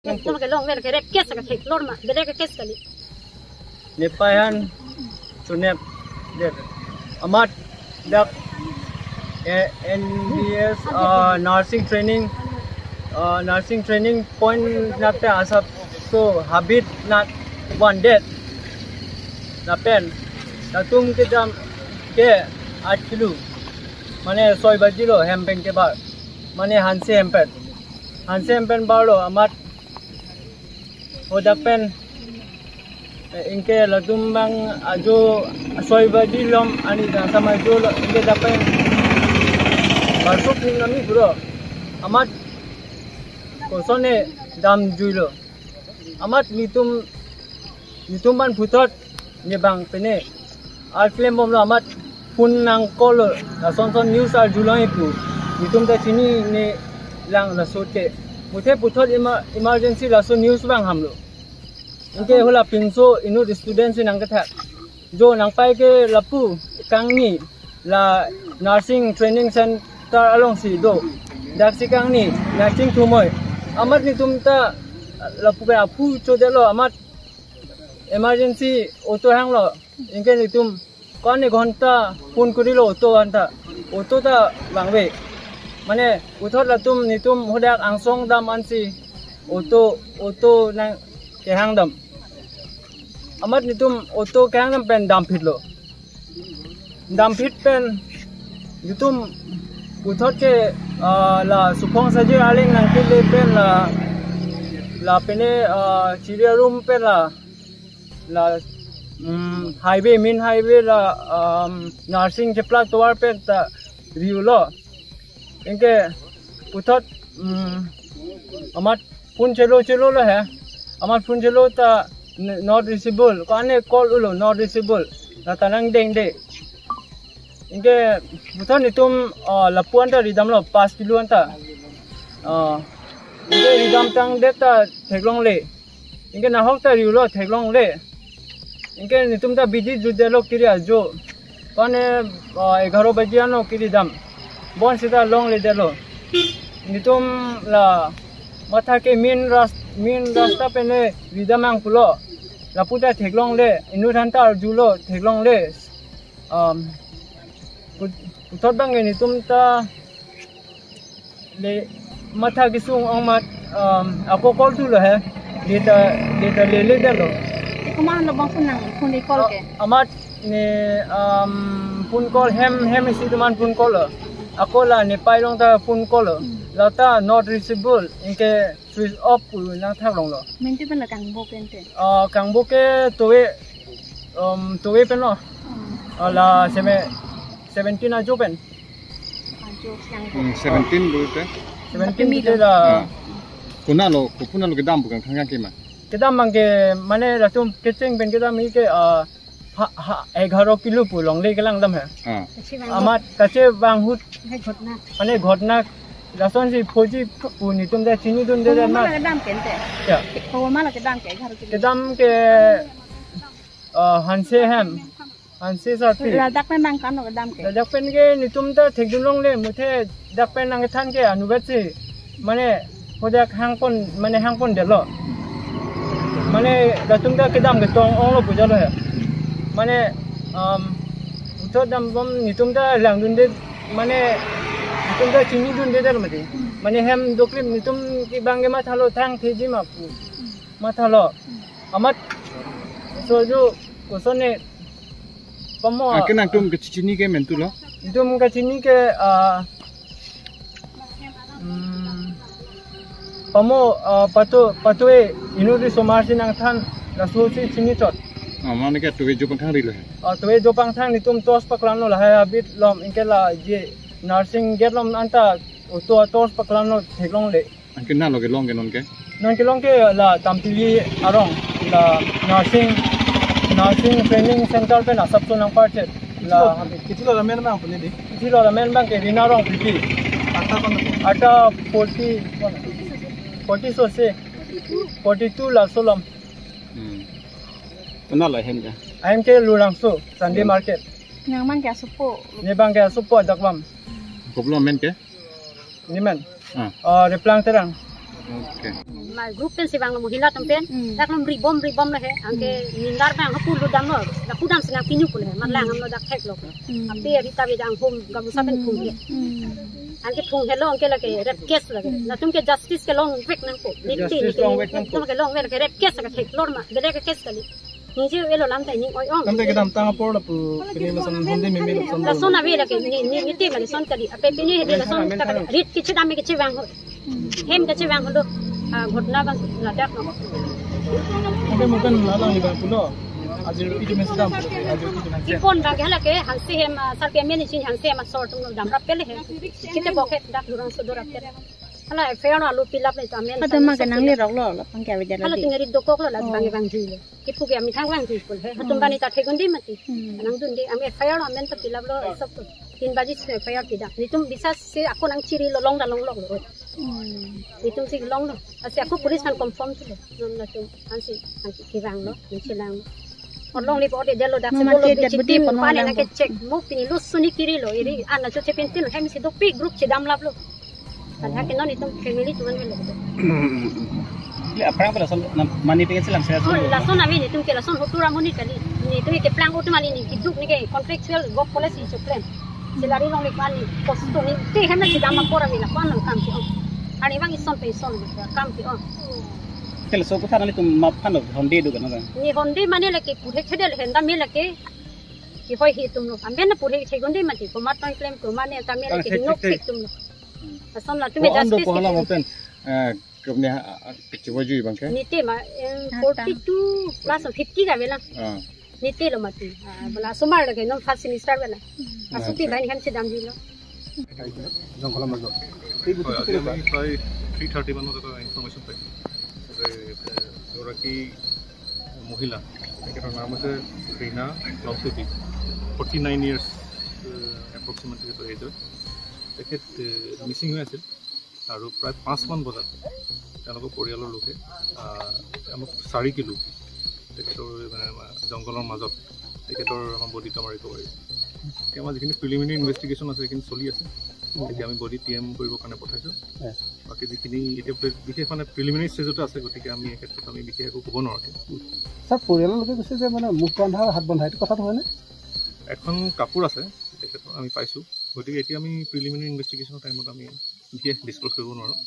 Nama ke long mer ke rep kes ka thek lor ma dere ke kes kali. Nepayan sunep der amat dak NBS nursing training point nakta asap so habit not one dead napen tatum kita ke 8 kilo mane 6 bajilo hempeng ke bar mane hanse hempen balo amat odak pen ingke latum bang ajo 6 bajilom ani sama jo ingke dapen barsuk ning nami bro amat kosone dam juilo amat nituman putot nyebang pene alklem bomlo amat pun nang kolo la son news al julai pu nitum ta chini ne lang la sote muthe putot emergency la so news bang hamlo inke hola pinso inu students nang ka tha jo nang pai ke lapu kangni la nursing training center along si do dak si kangni nursing tumoy amat nitum ta lapu pe apu chodelo amat emergency auto hang lo inke nitum kon ni ghonta phone kurilo auto ta bangwe mane uthot latum nitum hodak angsong dam ansi auto nang ke hang dam amat nitum auto ke hang dam pen dam phit pen nitum uthot ke la supong saje aling nang ke le pen la pene chiria room pen la highway main highway la nursing chepla towar pe ta riulo inke putot amat phone chelo la hai amat phone chelo ta not reachable kane call ulo not reachable la tanang deng de inke putot nitum lapuan ta ridam lo 5 kilo anta inke ridam tang de ta theklong le inke na hok ta riulo theklong le इनके नितुम ता बिजी जुदेलो किरिया जो पाने 11 बजियानो किरी दम बोन सीधा लोंग ले देलो नितुम ला मथा के मेन रास्ता पे ने रिदमांग पुलो ला पुता थेगलोंग ले इनु थांता जुलो थेगलोंग ले पुथोट बांगे नितुम ता ले मथा किसुंग ओंगmat ako call tu lo है data ले देलो Kumahan lo bang phone di call ke amat ni phone call hem isi teman phone call ako la ne pai long ta phone call la ta not reachable inke switch off pu na thak long lo menti pen la kang bo pen te kang bo ke towe pen lo la 17 a jo pen 17 bu te 17 te la puna lo ke dam bukan khang ke ma kita mangke mane ratum kecing ben kita mi ke 11 kilo pu long le kelang dam hai amat kache bang hut mane ghotna rason si phoji pu ni tum da chini dun de na ke dam ken te ya ko ma la ke dam ke 11 kilo ke dam ke hanse sa ti la dak pen bang kan no dam ke dak pen ke ni tum da thek dun long le muthe dak pen nang than ke anubat si mane hodak hangpon mane hangpon de lo mane datum da kedam ke tong ong lo puja lo hai mane utho dam bom nitum da lang dun de mane nitum da chini dun de dal mate mane hem doklim nitum ki bange ma thalo thang theji ma pu ma thalo amat so jo kosone pamo kenang tum ke chini ke mentu lo nitum ka chini ke pamo patue inuri somarsi nang than rasusi chini chot mane ke tuwe jo pang ri lo tuwe jo pang thang nitum tos paklan lo hai abit lom inkela je nursing get lom anta to tos paklan lo theklong le anke na lo ke long ke non ke la tampili arong la nursing training center pe na sabto nang parte la kitilo la men bang pune di kitilo la men bang ke rinarong piti ata 40 so se 42 la solom puna la hem ka I'm ke lurang so Sunday market yang man ke supo ni bang ke supo daklam koplo men ke ni men replang terang Oke. Mai grup pen si bang mohila tempen dak lom ribom le he angke nindar bang ha pulu dam no da pudam sinang kinyu pule man lang am no dak thek lo ape rita be dang hom gam sa ben thung he angke thung he lo angke la ke rep kes la ke na tum ke justice ke long wek nang ko nitti ni tum ke long wek ke rep kes ka thek lor ma bele ke kes kali ni je elo lam tai ni oi ong Nam te kedam tanga por la pu kini masan honde mi mi son la son ave la ke ni nitti kali son kali ape pini he la son ta rit kichu dam ke che bang ho hem ke che bang ho घटना बन लड़ाक न Oke mungkin lalang ni bang pulo ajir itu mesdam ajir itu कि फोन बागे हला के हंसे हम सर के मेने चिन हंसे हम सॉर्ट तुम दामरा पेले है किते बॉके डाक दुरान सो दोरा पेले हला फेयर आलू पिला पे तामेन Ada makan nang lirok lo pang kaya wajar हला lagi. तिंगरी दोको को ला बागे बांग जुले कि पुगे हम थांग वांग जुल है तुम बानी ता ठेगुंदी मती नंग दुंदी हम फेयर आमेन तो पिला लो सब 3 बजे से फेयर पिदा नि तुम बिसा से ako nang chiri lo long da long long lo ni तुम से long lo असे ako police kan confirm tu non la tu ansi ansi kirang lo ni chilang Orang ni boleh jalo dak sebelum dicetim panen nak cek mu pini lu suni kiri lo iri anak cuci pentil kami si dopi grup cedam lap lo kan hak non itu family tuan melo Ini apa yang pada son mani pengen selang saya oh lason amin itu ke lason hutura moni kali ni tu ke plan utu mali ni hidup ni ke contractual work policy itu plan selari long lik mali posto ni te hena cedam lapor ami la pan kam ti ani bang ison pe ison kam ti Tel so ko tharali tum map khano honde du kana ni hondi mane leke pure khedel henda me leke ki hoi hi tum no ambe na pure chegondi mati ko mat ton claim ko mane ta me leke no fik tum no asom la tume justice Ko hala mopen kebne kecewa jui bang ke. ni te ma 42 plus 50 ga bela ni te lo mati bola somar leke no first semester bela asuti bani ham se dam dilo jongkol mazo আমি প্ৰায় 3:30 মানত এটা ইনফৰমেশ্যন পাইছোঁ যে এগৰাকী মহিলা তেখেতৰ নাম হৈছে ৰীনা লংচুটি 49 ইয়াৰ্ছ এপ্ৰক্সিমেটলি তেখেতৰ এজ হয় তেখেত মিচিং হৈ আছিল আৰু প্ৰায় 5 মান বজাত তেওঁলোকৰ পৰিয়ালৰ লোকে আমাক 4 কিলো তেখেতৰ মানে জংঘলৰ মাজত তেখেতৰ আমাৰ বডিটো আমাৰ ৰিকভাৰী এতিয়া আমাৰ যিখিনি প্ৰিলিমিনাৰী ইনভেষ্টিগেশ্যন আছে সেইখিনি চলি আছে এতিয়া আমি বডি টিএম কৰিবৰ কাৰণে পঠাইছোঁ বাকী যিখিনি এতিয়া বিশেষ মানে প্ৰিলিমিনাৰী ষ্টেজতে আছে গতিকে আমি এই ক্ষেত্ৰত আমি বিশেষ একো ক'ব নোৱাৰোঁ স্যার পৰিয়ালৰ লোকে কৈছে যে মানে মুখ বন্ধা হাত বন্ধা এইটো কথাটো হয়নে এখন কাপোৰ আছে তেখেতৰ আমি পাইছোঁ গতিকে এতিয়া আমি প্ৰিলিমিনাৰী ইনভেষ্টিগেশ্যনৰ টাইমত আমি বিশেষ ডিছক্ল'জ কৰিব নোৱাৰোঁ